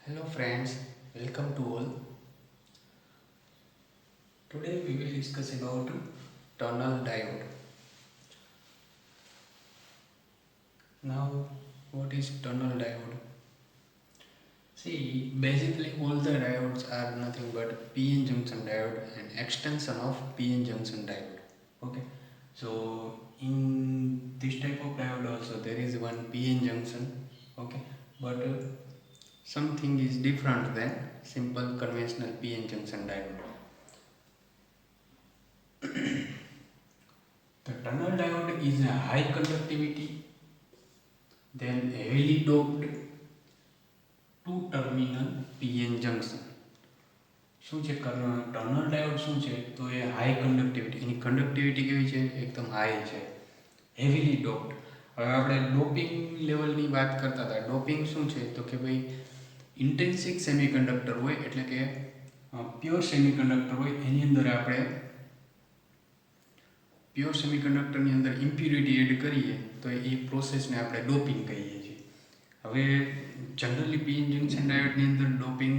Hello friends, welcome to all. Today we will discuss about tunnel diode. Now, what is tunnel diode? See, basically all the diodes are nothing but PN junction diode and extension of PN junction diode. Okay, so in this type of diode also there is one PN junction. Okay, but something is different than simple conventional PN junction diode. The tunnel diode is a high conductivity, then heavily doped two terminal PN junction. શું છે tunnel diode શું છે તો એ high conductivity એની conductivity કેવી છે એકદમ high છે heavily doped. હવે આપણે ડોપિંગ લેવલની વાત કરતા હતા. ડોપિંગ શું છે તો કે ભાઈ ઇન્ટેન્સિક સેમિકન્ડક્ટર હોય એટલે કે પ્યોર સેમિકન્ડક્ટર હોય એની અંદર આપણે પ્યોર સેમિકન્ડક્ટરની અંદર ઇમ્પ્યુરિટી એડ કરીએ તો એ પ્રોસેસને આપણે ડોપિંગ કહીએ છીએ. હવે જનરલી પીએન જંક્શન ડાયોડની અંદર ડોપિંગ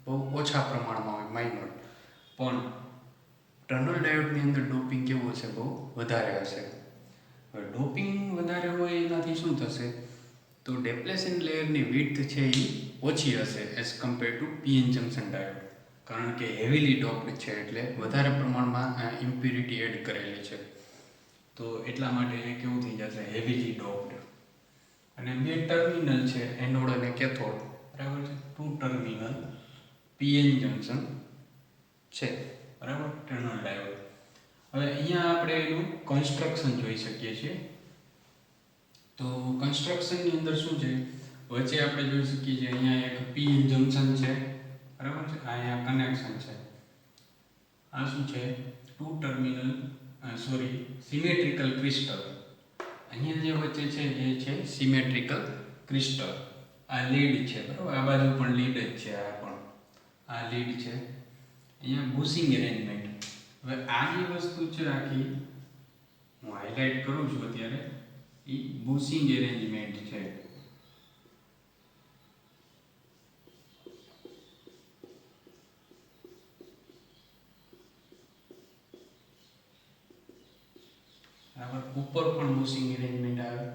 બહુ ઓછા પ્રમાણમાં હોય, માઇનર, પણ ટનલ ડાયોડની અંદર ડોપિંગ કેવું હશે, બહુ વધારે હશે. હવે ડોપિંગ વધારે હોય એનાથી શું થશે તો ડેપ્લેશન લેયરની વિડ્થ છે એ ઓછી હશે as compare to PN junction diode, કારણ કે હેવીલી ડોપ્ડ છે એટલે વધારે પ્રમાણમાં ઇમ્પ્યુરિટી એડ કરેલી છે, તો એટલા માટે એ કેવું થઈ જશે, હેવીલી ડોપ્ડ. અને બે ટર્મિનલ છે, એનોડ અને કેથોડ, બરાબર છે, ટુ ટર્મિનલ પીએન જંક્શન છે, બરાબર, ટનલ ડાયોડ. હવે અહીંયા આપણે એનું કન્સ્ટ્રક્શન જોઈ શકીએ છીએ. તો કન્સ્ટ્રક્શનની અંદર શું છે, વચ્ચે આપણે જોઈ શકીએ છીએ અહીંયા એક પીએન જંક્શન છે, બરાબર છે, અહીંયા કનેક્શન છે. આ શું છે, ટુ ટર્મિનલ સિમેટ્રિકલ ક્રિસ્ટલ. અહીંયા જે વચ્ચે છે એ છે સિમેટ્રિકલ ક્રિસ્ટલ. આ લીડ છે, બરાબર, આ બાજુ પણ લીડ જ છે, આ લીડ છે. અહીંયા બુશિંગ એરેન્જમેન્ટ. હવે આ જે વસ્તુ છે આખી હું હાઇલાઇટ કરું છું અત્યારે, એ બુશિંગ એરેન્જમેન્ટ છે. બરાબર, ઉપર પણ બુશિંગ એરેન્જમેન્ટ આવે.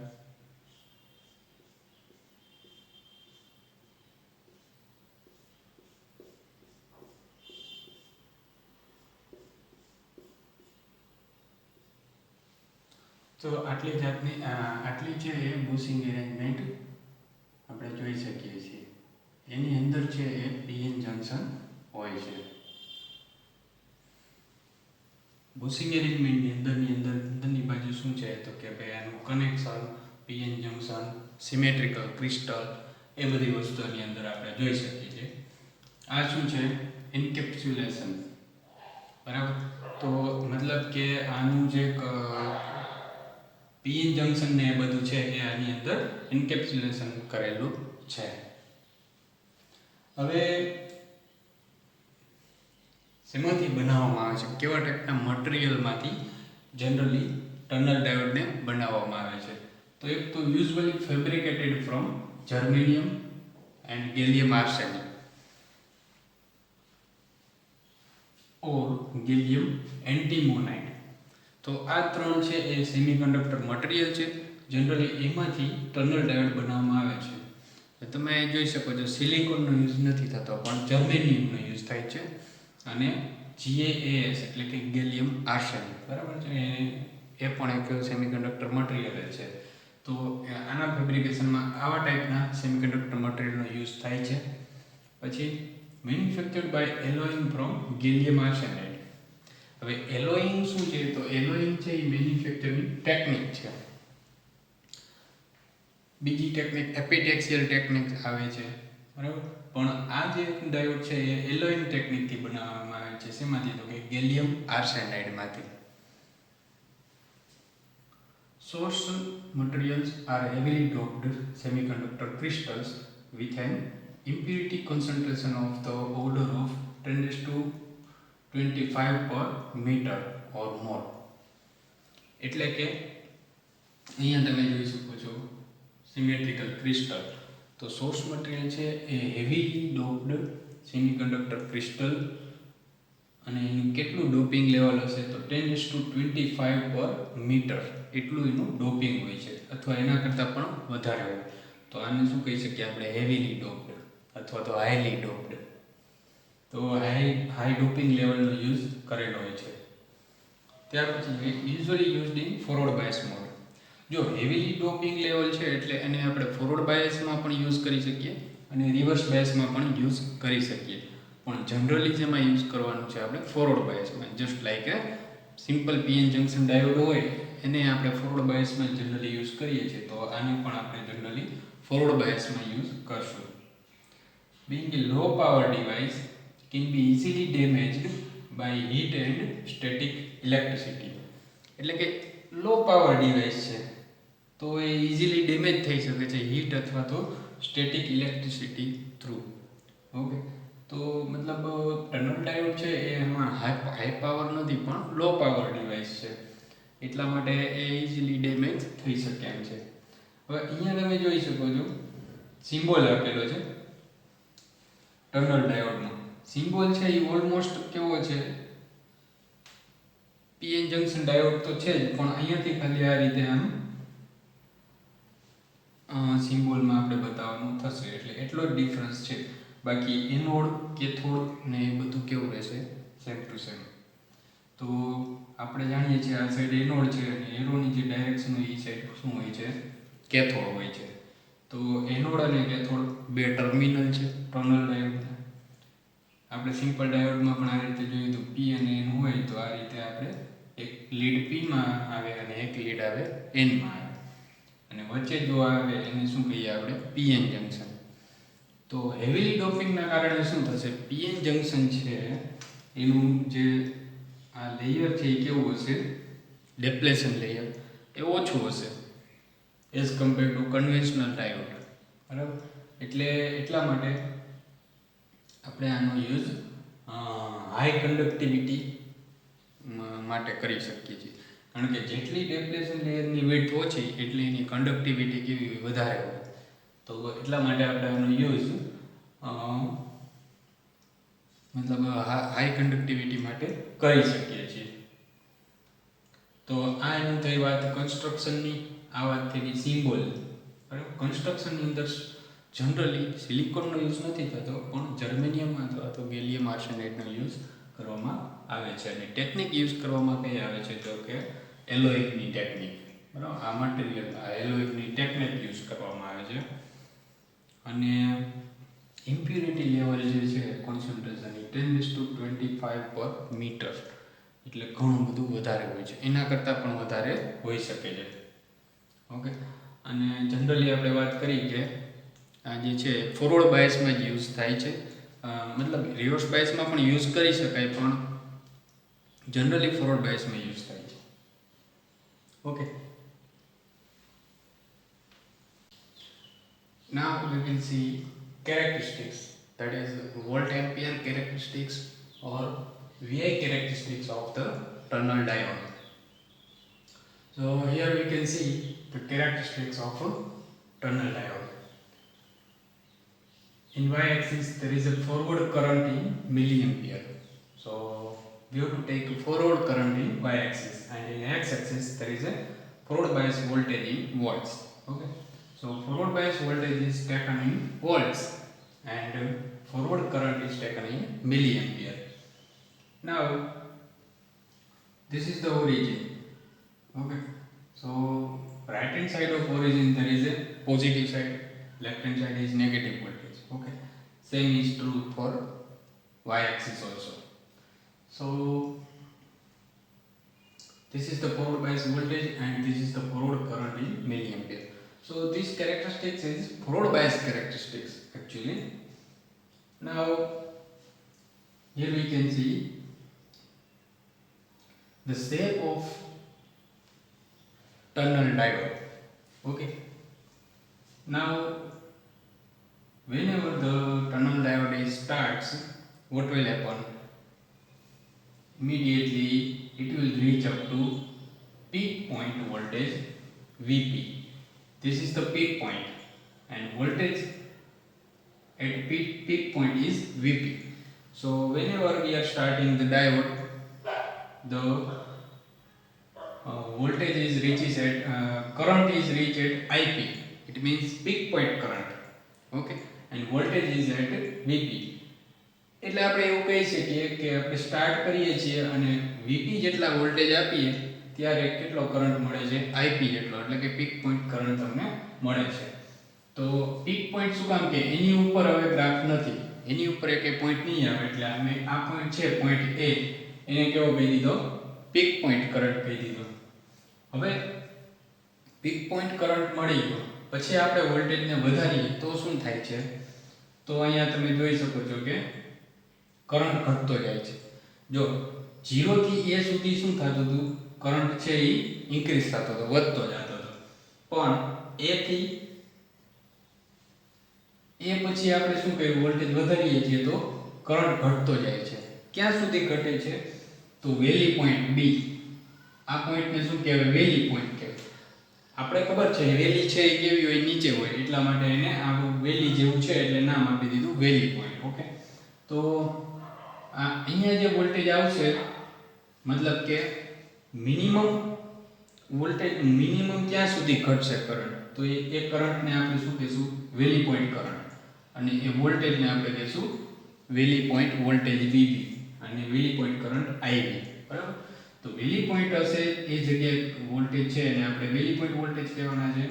તો આટલી છે એ બુશિંગ એરેન્જમેન્ટ આપણે જોઈ શકીએ છીએ. એની અંદર છે એ પીએન જંક્શન હોય છે. બુશિંગ એરેન્જમેન્ટની અંદરની બાજુ શું છે તો કે ભાઈ આનું connection, PN junction, symmetrical crystal, એ બધી વસ્તુઓની અંદર આપણે જોઈ શકીએ છીએ. આ શું છે, એન્કેપ્સ્યુલેશન, બરાબર. તો મતલબ કે આનું જે પીએન જંક્શન ને એ બધું છે એ આની અંદર એન્કેપ્સ્યુલેશન કરેલું છે. હવે શેમાંથી બનાવવામાં આવે છે, કેવા ટાઈપના મટીરિયલમાંથી જનરલી ટનલ ડાયોડને બનાવવામાં આવે છે, તો એક તો usually fabricated from germanium and gallium arsenide or gallium antimonide. તો આ ત્રણ છે એ સેમિકન્ડક્ટર મટીરિયલ છે. જનરલી એમાંથી ટનલ ડાયોડ બનાવવામાં આવે છે. તમે જોઈ શકો છો સિલિકોનનો યુઝ નથી થતો, પણ જર્મેનિયમનો યુઝ થાય છે, અને GaAs એટલે કે ગેલિયમ આર્સેનાઇડ, બરાબર છે, એ પણ એક સેમિકન્ડક્ટર મટીરિયલ છે. તો આના ફેબ્રિકેશનમાં આવા ટાઈપના સેમિકન્ડક્ટર મટીરિયલનો યુઝ થાય છે. પછી manufactured by alloying from gallium arsenide. હવે એલોઇંગ શું છે તો એલોઇંગ છે એ મેન્યુફેક્ચરિંગ ટેકનિક છે. બીજી ટેકનિક એપિટેક્સિયલ ટેકનિક આવે છે, બરાબર, પણ આ જે ડાયોડ છે એ એલોઇંગ ટેકનિકથી બનાવવામાં આવે છે. શેમાંથી તો કે gallium આર્સેનાઇડમાંથી. Source materials are heavily doped semiconductor crystals with an impurity concentration of the order of 10⁻25 per meter or more. એટલે કે અહીંયા તમે જોઈ શકો છો સિમેટ્રિકલ ક્રિસ્ટલ. તો સોર્સ મટીરિયલ છે એ હેવીલી ડોપ્ડ સેમિકન્ડક્ટર ક્રિસ્ટલ, અને એનું કેટલું ડોપિંગ લેવલ હશે તો 10⁻25 પર મીટર એટલું એનું ડોપિંગ હોય છે, અથવા એના કરતાં પણ વધારે હોય. તો આને શું કહી શકીએ આપણે? હેવીલી ડોપ્ડ અથવા તો હાઈલી ડોપ્ડ. તો હાઈ ડોપિંગ લેવલનો યુઝ કરેલો હોય છે. ત્યાર પછી usually used in forward bias mode. જો હેવીલી ડોપિંગ લેવલ છે એટલે એને આપણે ફોરવર્ડ બાયસમાં પણ યુઝ કરી શકીએ અને રિવર્સ બાયસમાં પણ યુઝ કરી શકીએ. પણ જનરલી જેમાં યુઝ કરવાનું છે આપણે ફોરવર્ડ બાયસમાં. જસ્ટ લાઈક એ સિમ્પલ પીએન જંક્શન ડાયોડ હોય એને આપણે ફોરવર્ડ બાયસમાં જનરલી યુઝ કરીએ છીએ, તો આને પણ આપણે જનરલી ફોરવર્ડ બાયસમાં યુઝ કરશું. Being a low power device can be easily damaged by heat and static electricity. એટલે કે લો પાવર ડિવાઇસ છે તો એ ઇઝીલી ડેમેજ થઈ શકે છે હીટ અથવા તો સ્ટેટિક ઇલેક્ટ્રિસિટી થ્રુ. ઓકે, તો મતલબ ટનલ ડાયોડ છે એ એમાં હાઈ પાવર નથી પણ લો પાવર ડિવાઇસ છે, એટલા માટે એ ઇઝીલી ડેમેજ થઈ શકે એમ છે. હવે અહીંયા તમે જોઈ શકો છો સિમ્બોલ આપેલો છે ટનલ ડાયોડનો. સિમ્બોલ છે એ ઓલમોસ્ટ કેવો છે? પીએન જંક્શન ડાયોડ તો છે જ, પણ અહીંયાથી ખાલી આ રીતે આમ સિમ્બોલમાં આપણે બતાવવાનું થશે, એટલે એટલો જ ડિફરન્સ છે. બાકી એનોડ, કેથોડ ને એ બધું કેવું રહેશે? Same to same. તો આપણે જાણીએ છીએ આ સાઈડ એનોડ છે અને એરોની જે ડાયરેક્શન હોય એ સાઈડ શું હોય છે? કેથોડ હોય છે. તો એનોડ અને કેથોડ બે ટર્મિનલ છે ટનલ ડાયોડના. આપણે સિમ્પલ ડાયોડમાં પણ આ રીતે જોયું તો પી અને એન હોય તો આ રીતે આપણે એક લીડ પીમાં આવે અને એક લીડ આવે એનમાં આવે, અને વચ્ચે જો આવે એને શું કહીએ આપણે? PN junction. તો હેવીલી ડોપિંગના કારણે શું થશે? પીએન જંક્શન છે એનું જે આ લેયર છે એ કેવું હશે? ડેપ્લેશન લેયર એ ઓછું હશે as compare two conventional diode. બરાબર, એટલે એટલા માટે આપણે આનો યુઝ હાઈ કન્ડક્ટિવિટી માટે કરી શકીએ છીએ. કારણ કે જેટલી ડેપ્લેશન લેયરની વિડ્થ ઓછી એટલી એની કન્ડક્ટિવિટી કેવી વધારે હોય. તો એટલા માટે આપણે આનો યુઝ મતલબ હાઈ કન્ડક્ટિવિટી માટે કરી શકીએ છીએ. તો આ એનું થઈ વાત કન્સ્ટ્રક્શનની, આ વાત થઈ સિમ્બોલ. બરાબર, કન્સ્ટ્રક્શનની અંદર જનરલી સિલિકોનનો યુઝ નથી થતો પણ જર્મેનિયમ અથવા તો ગેલિયમ આર્સેનાઇડનો યુઝ કરવામાં આવે છે. અને ટેકનિક યુઝ કરવામાં કઈ આવે છે તો કે એલોયની ટેકનિક. બરાબર, આ મટીરિયલ આ એલોયની ટેકનિક યુઝ કરવામાં આવે છે. અને ઇમ્પ્યુરિટી લેવલ જે છે કોન્સન્ટ્રેશન 10⁻25 પર મીટર, એટલે ઘણું બધું વધારે હોય છે, એના કરતાં પણ વધારે હોઈ શકે છે. ઓકે, અને જનરલી આપણે વાત કરી કે આ જે છે ફોરવર્ડ બાયસમાં જ યુઝ થાય છે. મતલબ રિવર્સ બાયસમાં પણ યુઝ કરી શકાય પણ જનરલી ફોરવર્ડ બાયસમાં યુઝ થાય છે. Okay, now we will see characteristics, that is volt ampere characteristics or VI characteristics of the tunnel diode. So here we can see the characteristics of a tunnel diode. In y-axis there is a forward current in milliampere. So we have to take forward current in y-axis, and in x-axis there is a forward bias voltage in volts. Okay, so forward bias voltage is taken in volts and forward current is taken in milliampere. Now this is the origin. Okay, so right hand side of origin there is a positive side, left hand side is negative voltage. Okay, same is true for y-axis also. So this is the forward bias voltage and this is the forward current in milliampere. So this characteristics is forward bias characteristics actually. Now here we can see the shape of tunnel diode. Okay, now whenever the tunnel diode starts, what will happen? Immediately it will reach up to peak point voltage Vp. This is the peak point, and voltage at peak point is Vp. So whenever we are starting the diode, the voltage is reaches at current is reached at Ip. It means peak point current. Okay, and voltage is at Vp. એટલે આપણે એવું કહી શકીએ કે આપણે start કરીએ છીએ અને Vp જેટલા વોલ્ટેજ આપીએ ત્યારે કેટલો કરંટ મળે છે Ip જેટલો, એટલે કે પીક પોઈન્ટ કરંટ તમને મળે છે. તો પીક પોઈન્ટ શું કામ કે એની ઉપર હવે ગ્રાફ નથી, એની ઉપર એક પોઈન્ટ નહીં આવે, એટલે અમે આ પોઈન્ટ છે પોઈન્ટ A એને કેવો કહી દીધો, પીક પોઈન્ટ કરંટ કહી દીધો. હવે પીક પોઈન્ટ કરંટ મળી ગયો પછી આપણે વોલ્ટેજને વધારીએ તો શું થાય છે, તો અહીંયા તમે જોઈ શકો છો કે કરંટ ઘટતો જાય છે. જો 0 થી A સુધી શું થતું હતું, કરંટ છે એ ઇન્ક્રીઝ થતો હતો, વધતો જતો હતો. પણ A થી એ પછી આપણે શું કર્યું, વોલ્ટેજ વધારીએ છીએ તો કરંટ ઘટતો જાય છે. ક્યાં સુધી ઘટે છે, તો વેલી પોઈન્ટ બી. આ પોઈન્ટને શું કહેવાય, વેલી પોઈન્ટ કહેવાય. આપણે ખબર છે વેલી છે એ કેવી હોય, નીચે હોય, એટલા માટે એને આ વેલી જેવું છે એટલે નામ આપી દીધું વેલી પોઈન્ટ. ઓકે, તો અહીંયા જે વોલ્ટેજ આવશે મતલબ કે મિનિમમ વોલ્ટેજ, મિનિમમ ક્યાં સુધી ઘટશે કરંટ, તો એ કરંટને આપણે શું કહીશું, વેલી પોઈન્ટ કરંટ, અને એ વોલ્ટેજને આપણે કહીશું વેલી પોઈન્ટ વોલ્ટેજ VB અને વેલી પોઈન્ટ કરંટ IV. બરાબર, તો વેલી પોઈન્ટ હશે એ જગ્યાએ વોલ્ટેજ છે એને આપણે વેલી પોઈન્ટ વોલ્ટેજ કહેવાના છે,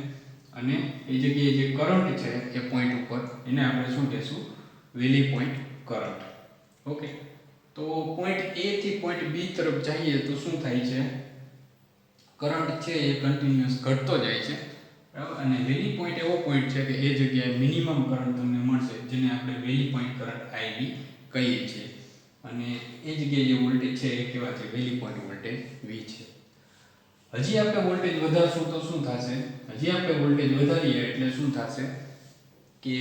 અને એ જગ્યાએ જે કરંટ છે એ પોઈન્ટ ઉપર એને આપણે શું કહીશું, વેલી પોઈન્ટ કરંટ. ઓકે, તો પોઈન્ટ A થી પોઈન્ટ B તરફ જઈએ તો શું થાય છે, કરંટ છે એ કન્ટિન્યુઅસ ઘટતો જાય છે. બરાબર, અને વેલી પોઈન્ટ એવો પોઈન્ટ છે કે એ જગ્યાએ મિનિમમ કરંટ તમને મળશે જેને આપણે વેલી પોઈન્ટ કરંટ IV કહીએ છીએ, અને એ જગ્યાએ જે વોલ્ટેજ છે એ કેવા છે, વેલી પોઈન્ટ વોલ્ટેજ V છે. હજી આપણે વોલ્ટેજ વધારશું તો શું થશે, હજી આપણે વોલ્ટેજ વધારીએ એટલે શું થશે કે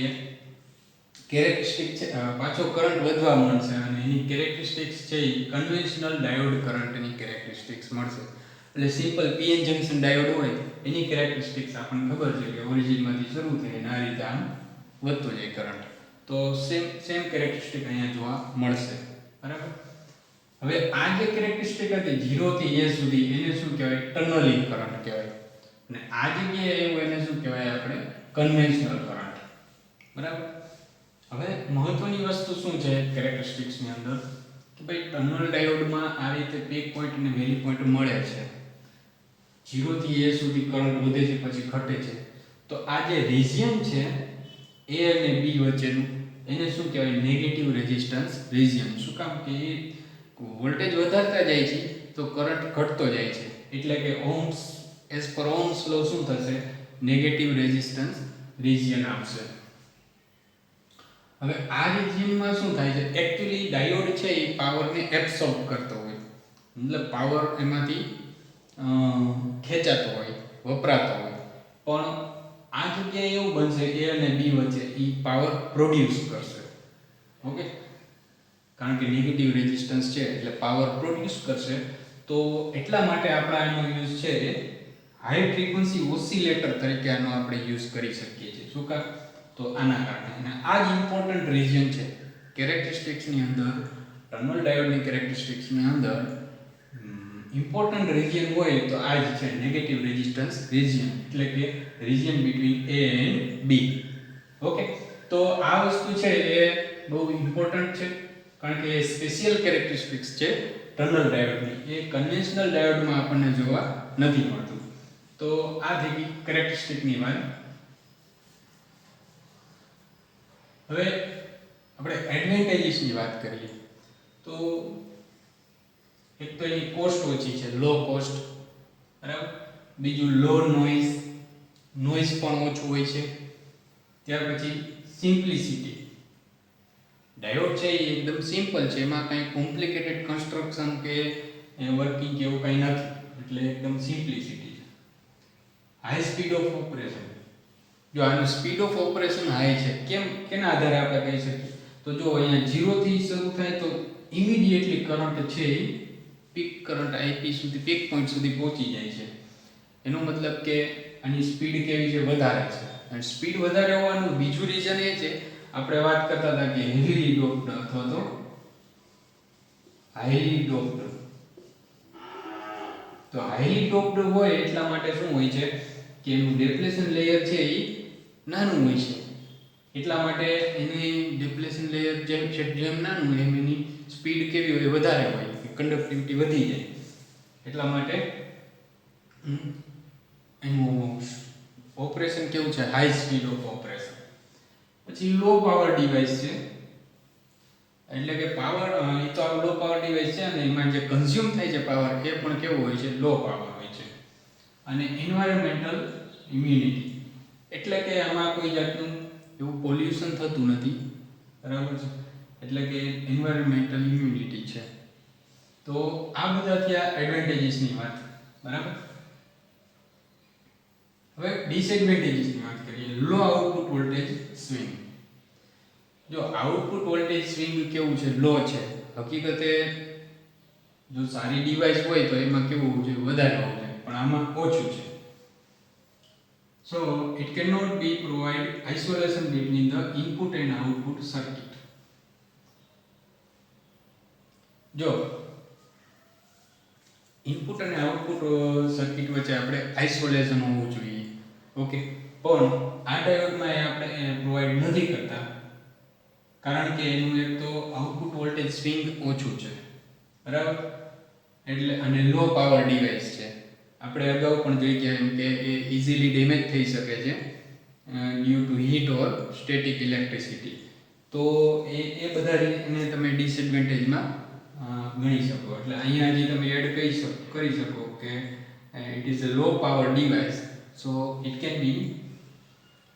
કેરેક્ટરિસ્ટિક છે પાછો કરંટ વધવા મળશે, અને એની કેરેક્ટરિસ્ટિક્સ છે એ કન્વેન્શનલ ડાયોડ કરંટની કેરેક્ટરિસ્ટિક્સ મળશે. એટલે સિમ્પલ PN જંક્શન ડાયોડ હોય એની કેરેક્ટરિસ્ટિક્સ આપણને ખબર છે કે ઓરિજિનમાંથી શરૂ થઈ અને આ રીતે આમ વધતો જાય કરંટ, તો સેમ કેરેક્ટરિસ્ટિક અહીંયા જોવા મળશે. બરાબર, હવે આ જે કેરેક્ટરિસ્ટિક હતી 0 થી A સુધી એને શું કહેવાય, ટનલિંગ કરંટ કહેવાય, અને આ જગ્યાએ એવું એને શું કહેવાય આપણે, કન્વેન્શનલ કરંટ. બરાબર, હવે મહત્વની વસ્તુ શું છે કેરેક્ટરિસ્ટિક્સની અંદર કે ભાઈ ટનલ ડાયોડમાં આ રીતે પીક પોઈન્ટ અને વેલી પોઈન્ટ મળે છે, 0 થી A સુધી કરંટ વધે છે પછી ઘટે છે, તો આ જે રિજિયન છે A અને B વચ્ચેનું એને શું કહેવાય, નેગેટિવ રેઝિસ્ટન્સ રિજિયન. શું કામ કે એ વોલ્ટેજ વધારતા જાય છે તો કરંટ ઘટતો જાય છે, એટલે કે ઓહ્મ્સ એઝ પર ઓહ્મ્સ લો શું થશે, નેગેટિવ રેઝિસ્ટન્સ રિજિયન આવશે. હવે આ રિજિયનમાં શું થાય છે, એકચ્યુઅલી ડાયોડ છે એ પાવરને એબ્સોર્બ કરતો હોય, મતલબ પાવર એમાંથી ખેંચાતો હોય, વપરાતો હોય, પણ આ જગ્યાએ એવું બનશે A અને B વચ્ચે એ પાવર પ્રોડ્યુસ કરશે. ઓકે, કારણ કે નેગેટિવ રેઝિસ્ટન્સ છે એટલે પાવર પ્રોડ્યુસ કરશે, તો એટલા માટે આપણે આનો યુઝ છે એ હાઈ ફ્રીક્વન્સી ઓસિલેટર તરીકે આનો આપણે યુઝ કરી શકીએ છીએ. શું કામ, તો આના કારણે, અને આ જ ઇમ્પોર્ટન્ટ રિજિયન છે કેરેક્ટરિસ્ટિક્સની અંદર, ટનલ ડાયોડની કેરેક્ટરિસ્ટિક્સની અંદર ઇમ્પોર્ટન્ટ રિજિયન હોય તો આ જ છે નેગેટિવ રેઝિસ્ટન્સ રિજિયન, એટલે કે region between A and B. Okay, તો આ વસ્તુ છે એ બહુ ઇમ્પોર્ટન્ટ છે કારણ કે એ સ્પેશિયલ કેરેક્ટરિસ્ટિક્સ છે ટનલ ડાયોડની, એ કન્વેન્શનલ ડાયોડમાં આપણને જોવા નથી મળતું. તો આ થઈ ગઈ કેરેક્ટરિસ્ટિકની વાત. હવે આપણે એડવાન્ટેજીસની વાત કરીએ તો એક તો એની કોસ્ટ ઓછી છે, લો કોસ્ટ. બરાબર, બીજું લો નોઇઝ, નોઇઝ પણ ઓછું હોય છે. ત્યાર પછી સિમ્પ્લિસિટી, ડાયોડ છે એ એકદમ સિમ્પલ છે, એમાં કંઈ કોમ્પ્લિકેટેડ કન્સ્ટ્રક્શન કે વર્કિંગ કે એવું કંઈ નથી, એટલે એકદમ સિમ્પ્લિસિટી છે. હાઈ સ્પીડ ઓફ ઓપરેશન, જો આનું સ્પીડ ઓફ ઓપરેશન હાઈ છે, કેના આધારે આપણે કહી શકીએ, તો જો અહીંયા 0 થી શરૂ થાય તો ઇમિડિયેટલી કરંટ છે એ પીક કરંટ IP સુધી, પીક પોઈન્ટ સુધી પહોંચી જાય છે. એનો મતલબ કે આની સ્પીડ કેવી છે, વધારે છે. અને સ્પીડ વધારે હોવાનું બીજું રીઝન એ છે આપણે વાત કરતા હતા કે હેવીલી ડોપ્ડ અથવા તો હાઈલી ડોપ્ડ. તો હાઈલી ડોપ્ડ હોય એટલા માટે શું હોય છે કે એનું ડેપ્લેશન લેયર છે એ નાનું હોય છે. એટલા માટે એની ડેપ્લેશન લેયર જેમ નાનું હોય એમ એની સ્પીડ કેવી હોય વધારે હોય, કંડક્ટિવિટી વધી જાય. એટલા માટે એનું ઓપરેશન કેવું છે, હાઈ સ્પીડ ઓફ ઓપરેશન. પછી લો પાવર ડિવાઇસ છે, એટલે કે પાવર એ તો આ લો પાવર ડિવાઇસ છે અને એમાં જે કન્ઝ્યુમ થાય છે પાવર એ પણ કેવું હોય છે, લો પાવર હોય છે. અને એન્વાયરમેન્ટલ ઇમ્યુનિટી, એટલે કે આમાં કોઈ જાતનું એવું પોલ્યુશન થતું નથી, બરાબર છે, એટલે કે એન્વાયરમેન્ટલ ઇમ્યુનિટી છે. તો આ બધા થયા એડવાન્ટેજીસની વાત, બરાબર. હવે ડિસએડવાન્ટેજીસની વાત કરીએ. લો આઉટપુટ વોલ્ટેજ સ્વિંગ. જો આઉટપુટ વોલ્ટેજ સ્વિંગ કેવું છે, લો છે. હકીકતે જો સારી ડિવાઇસ હોય તો એમાં કેવું છે, વધારે હોવું જોઈએ, પણ આમાં ઓછું છે. So it cannot be provide isolation between the input and output circuit. જો ઇનપુટ અને આઉટપુટ સર્કિટ વચ્ચે આપણે આઇસોલેશન હોવું જોઈએ, ઓકે. પણ આ ડાયોડમાં એ આપણે પ્રોવાઈડ નથી કરતા, કારણ કે એનું એક તો આઉટપુટ વોલ્ટેજ સ્વિંગ ઓછું છે, બરાબર. એટલે અને લો પાવર ડિવાઇસ છે. આપણે અગાઉ પણ જોઈ ગયા એમ કે એ ઇઝીલી ડેમેજ થઈ શકે છે due to heat or static electricity. તો એ બધા એને તમે ડિસએડવાન્ટેજમાં ગણી શકો. એટલે અહીંયા જે તમે એડ કરી શકો કે it is a low power device, so it can be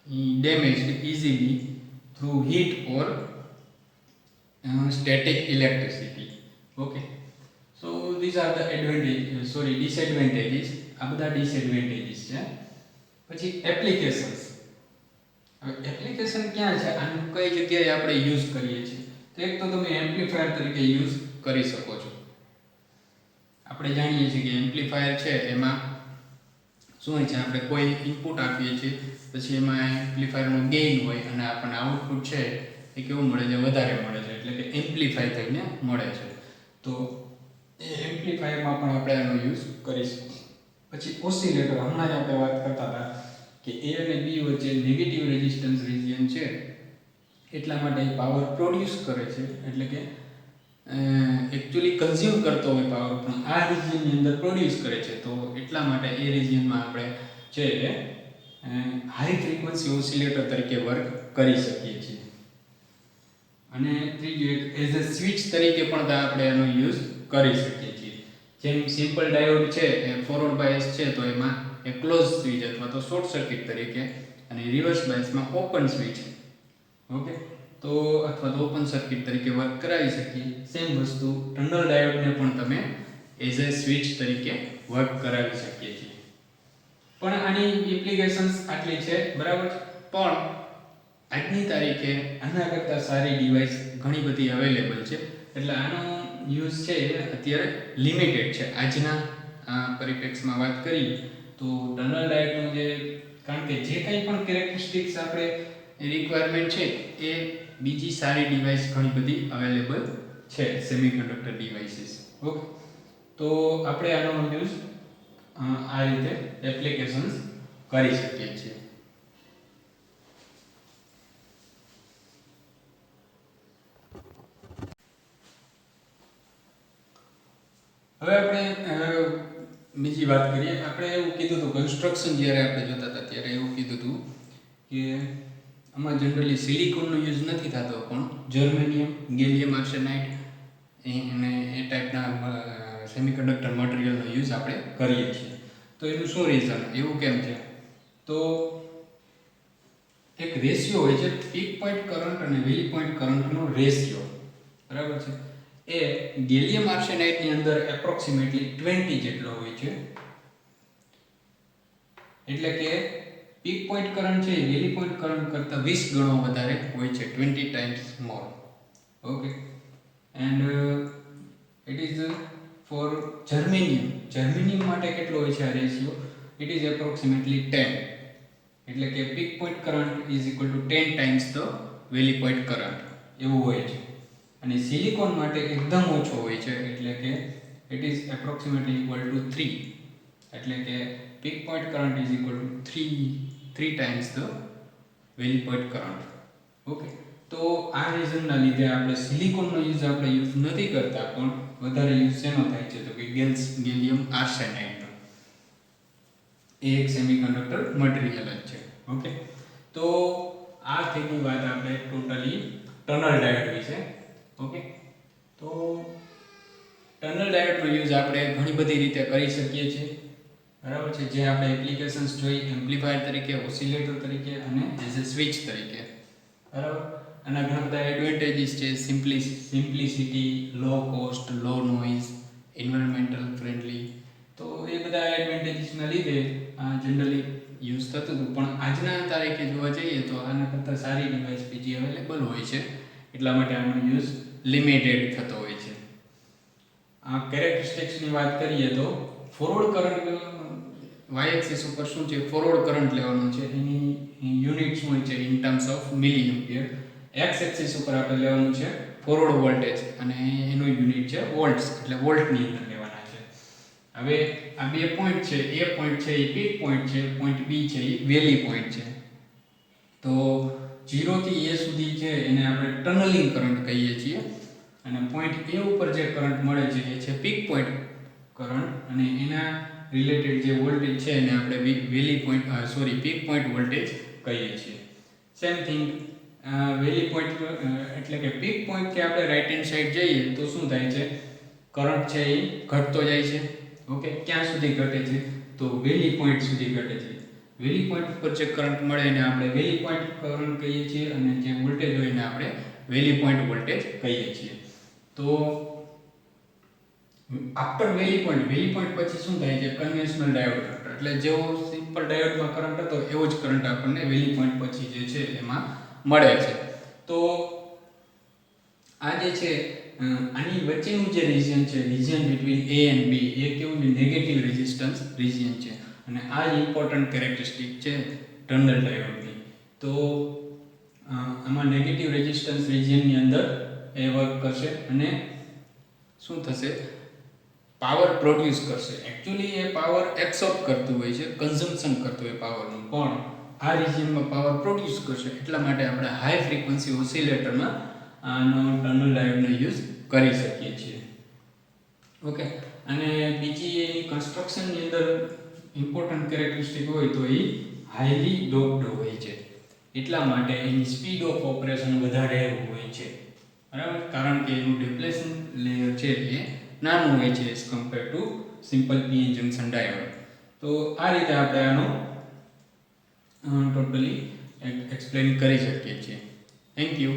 damaged easily through heat or static electricity. Okay, so these are the disadvantages. આ બધા disadvantages છે. પછી એપ્લિકેશન્સ. હવે એપ્લિકેશન ક્યાં છે, આનું કઈ જગ્યાએ આપણે યુઝ કરીએ છીએ? તો એક તો તમે એમ્પ્લીફાયર તરીકે યુઝ કરી શકો છો. આપણે જાણીએ છીએ કે એમ્પ્લીફાયર છે એમાં શું હોય છે, આપણે કોઈ ઇનપુટ આપીએ છીએ, પછી એમાં એમ્પ્લીફાયરનો ગેઇન હોય અને આપણને આઉટપુટ છે એ કેવું મળે છે, વધારે મળે છે, એટલે કે એમ્પ્લીફાય થઈને મળે છે. તો એ એમ્પ્લીફાયરમાં પણ આપણે એનો યુઝ કરીશું. પછી ઓસિલેટર, હમણાં જ આપણે વાત કરતા હતા કે એ અને બી વચ્ચે નેગેટિવ રેઝિસ્ટન્સ રિજિયન છે, એટલા માટે પાવર પ્રોડ્યુસ કરે છે, એટલે કે એકચ્યુઅલી કન્ઝ્યુમ કરતો હોય પાવર, પણ આ રિજિયનની અંદર પ્રોડ્યુસ કરે છે. તો એટલા માટે એ રિજિયનમાં આપણે છે એ હાઈ ફ્રીક્વન્સી ઓસિલેટર તરીકે વર્ક કરી શકીએ છીએ. અને ત્રીજું એક એઝ અ સ્વિચ તરીકે પણ આપણે એનો યુઝ કરી શકીએ છીએ. જેમ સિમ્પલ ડાયોડ છે એ ફોરવર્ડ બાયસ છે તો એમાં એ ક્લોઝ સ્વિચ અથવા તો શોર્ટ સર્કિટ તરીકે, અને રિવર્સ બાયસમાં ઓપન સ્વિચ, ઓકે, તો અથવા તો ઓપન સર્કિટ તરીકે વર્ક કરાવી શકીએ. સેમ વસ્તુ ટનલ ડાયોડને પણ તમે એઝ અ સ્વિચ તરીકે વર્ક કરાવી શકીએ છીએ. પણ આની એપ્લિકેશન્સ આટલી છે, બરાબર. પણ આજની તારીખે આના કરતાં સારી ડિવાઇસ ઘણી બધી અવેલેબલ છે, એટલે આનો યુઝ છે અત્યારે લિમિટેડ છે. આજના પરિપ્રેક્ષમાં વાત કરીએ તો ટનલ ડાયોડનો જે, કારણ કે જે કંઈ પણ કેરેક્ટરિસ્ટિક્સ આપણે રિક્વાયરમેન્ટ છે એ બીજી સારી ડિવાઇસ ઘણી બધી અવેલેબલ છે, સેમિકન્ડક્ટર ડિવાઇસીસ, ઓકે. તો આપણે આનો યુઝ આ રીતે એપ્લિકેશન્સ કરી શકીએ છીએ. હવે આપણે બીજી વાત કરીએ. આપણે એવું કીધું હતું કન્સ્ટ્રક્શન જ્યારે આપણે જોતા હતા ત્યારે એવું કીધું હતું કે આમાં જનરલી સિલિકોનનો યુઝ નથી થતો, પણ જર્મેનિયમ, ગેલિયમ આર્સેનાઇડ અને એ ટાઈપના સેમિકન્ડક્ટર મટીરિયલનો યુઝ આપણે કરીએ છીએ. તો એનું શું રીઝન, એવું કેમ છે? તો એક રેશિયો હોય છે, પીક પોઈન્ટ કરંટ અને વેલી પોઈન્ટ કરંટનો રેશિયો, બરાબર છે. એ ગેલિયમ આર્સેનાઇડની અંદર એપ્રોક્સિમેટલી 20 જેટલો હોય છે. એટલે કે પીક પોઈન્ટ કરંટ છે એ વેલી પોઈન્ટ કરંટ કરતાં 20 ગણો વધારે હોય છે, 20 times more, okay. And it is four germanium માટે કેટલો હોય છે આ રેશિયો? It is approximately 10. એટલે કે peak point current is equal to 10 times the valley point current એવું હોય છે. અને સિલિકોન માટે એકદમ ઓછો હોય છે, એટલે કે it is approximately equal to 3, એટલે કે peak point current is equal to 3 times the valley point current. Okay, તો આ રીઝનના લીધે આપણે સિલિકોનનો યુઝ નથી કરતા, પણ વધારે યુઝ શેનો થાય છે તો કે ગેલિયમ આર્સેનાઇડનો. એ એક સેમિકન્ડક્ટર મટીરિયલ જ છે. ઓકે, તો આ થઈ ગઈ વાત આપણે ટોટલી ટનલ ડાયોડ વિશે. ઓકે, તો ટનલ ડાયોડનો યુઝ આપણે ઘણી બધી રીતે કરી શકીએ છીએ, બરાબર છે. જે આપણે એપ્લિકેશન્સ જોઈ એમ્પ્લીફાયર તરીકે, ઓસિલેટર તરીકે અને એઝ એ સ્વિચ તરીકે, બરાબર. આના ઘણા બધા એડવાન્ટેજીસ છે. સિમ્પ્લિસિટી, લો કોસ્ટ, લો નોઇઝ, એન્વાયરમેન્ટલ ફ્રેન્ડલી. તો એ બધા એડવાન્ટેજીસના લીધે જનરલી યુઝ થતું હતું, પણ આજના તારીખે જોવા જઈએ તો આના કરતાં સારી ડિવાઇસ બીજી અવેલેબલ હોય છે, એટલા માટે આનો યુઝ લિમિટેડ થતો હોય છે. આ કેરેક્ટરિસ્ટિક્સની વાત કરીએ તો ફોરવર્ડ કરંટ વાય એક્સિસ ઉપર શું છે, ફોરવર્ડ કરંટ લેવાનો છે, એની યુનિટ શું હોય છે in terms of milli ampere. X axis ઉપર આપણે લેવાનું છે ફોરવર્ડ વોલ્ટેજ, અને એનું યુનિટ છે વોલ્ટ્સ, એટલે વોલ્ટની અંદર લેવાના છે. હવે આ બે પોઈન્ટ છે, એ પોઈન્ટ છે એ પીક પોઈન્ટ છે, પોઈન્ટ બી છે એ વેલી પોઈન્ટ છે. તો 0 થી a સુધી છે એને આપણે ટનલિંગ કરંટ કહીએ છીએ, અને પોઈન્ટ a ઉપર જે કરંટ મળે છે એ છે પીક પોઈન્ટ કરંટ, અને એના રિલેટેડ જે વોલ્ટેજ છે એને આપણે પીક પોઈન્ટ વોલ્ટેજ કહીએ છીએ. સેમ થિંગ વેલી પોઈન્ટ એટલે કે પીક પોઈન્ટથી આપણે રાઈટ હેન્ડ સાઈડ જઈએ તો શું થાય છે, કરંટ છે એ ઘટતો જાય છે. ઓકે, ક્યાં સુધી ઘટે છે તો વેલી પોઈન્ટ સુધી ઘટે છે. વેલી પોઈન્ટ ઉપર જે કરંટ મળે એને આપણે વેલી પોઈન્ટ કરંટ કહીએ છીએ, અને જે વોલ્ટેજ હોય એને આપણે વેલી પોઈન્ટ વોલ્ટેજ કહીએ છીએ. તો આફ્ટર વેલી પોઈન્ટ પછી શું થાય છે, કન્વેન્શનલ ડાયોડ કરંટ, એટલે જેવો સિમ્પલ ડાયોડમાં કરંટ હતો એવો જ કરંટ આપણને વેલી પોઈન્ટ પછી જે છે એમાં મળે છે. તો આ જે છે આની વચ્ચેનું જે રીજન છે, region between A and B, એ કેવું છે, નેગેટિવ રેઝિસ્ટન્સ રીજન છે, અને આ ઇમ્પોર્ટન્ટ કેરેક્ટરિસ્ટિક છે ટનલ ડાયોડની. તો આમાં નેગેટિવ રેઝિસ્ટન્સ રીજનની અંદર એ વર્ક કરશે અને શું થશે, પાવર પ્રોડ્યુસ કરશે. એકચ્યુઅલી એ પાવર એબ્સોર્બ કરતું હોય છે, કન્ઝમ્પશન કરતું હોય પાવરનું, પણ આ રીજનમાં પાવર પ્રોડ્યુસ કરશે, એટલા માટે આપણે હાઈ ફ્રીક્વન્સી ઓસિલેટરમાં આનો ટનલ ડાયોડનો યુઝ કરી શકીએ છીએ. ઓકે, અને બીજી એની કન્સ્ટ્રક્શનની અંદર ઇમ્પોર્ટન્ટ કેરેક્ટરિસ્ટિક હોય તો એ હાઈલી ડોપ્ડ હોય છે, એટલા માટે એની સ્પીડ ઓફ ઓપરેશન વધારે હોય છે, બરાબર. કારણ કે એનું ડિપ્લેશન લેયર છે એ નાનું હોય છે as compare to simple PN junction diode. તો આ રીતે આપણે આનો ટોટલી એક્સપ્લેન કરી શકીએ છીએ. Thank you.